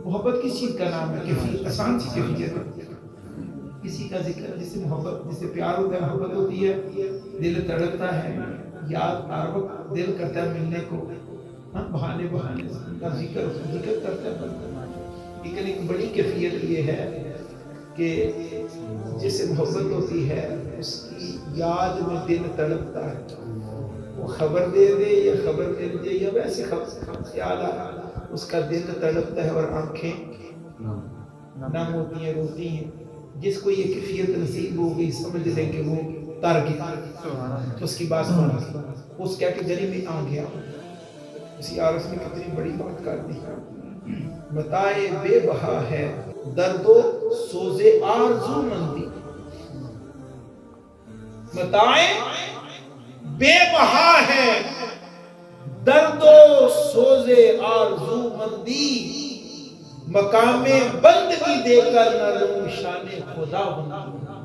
محبت کس چیز کا نام ہے؟ کیفیت، آسان سی کیفیت ہے۔ کسی کا ذکر جس سے محبت، جس سے پیار ہوتا ہے، محبت ہوتی ہے، دل تڑپتا ہے، یاد ہر وقت دل کرتا ہے ملنے کو، بہانے بہانے سے ان کا ذکر کرتا ہے بندہ۔ لیکن ایک بڑی کیفیت یہ ہے کہ جس سے محبت ہوتی ہے اس کی یاد میں دل تڑپتا ہے، وہ خبر دے دے یا خبر مل دے یا ویسے خیال آ، اس کا دل تڑپتا ہے اور آنکھیں نم ہوتی ہیں، روتی ہیں۔ جس کو یہ کیفیت نصیب ہو گئی سمجھ لیں کہ وہ تر گیا، اس کی بات بن گئی، اس کیٹیگری میں آ گیا۔ اسی عارف نے کتنی بڑی بات کر دی۔ متائے بے بہا ہے درد و سوز آرزو مندی، متائے بے بہا ہے درد و سوز آرزو مندی، مقام بندگی دے کر نہ لوں شان خدا بندی۔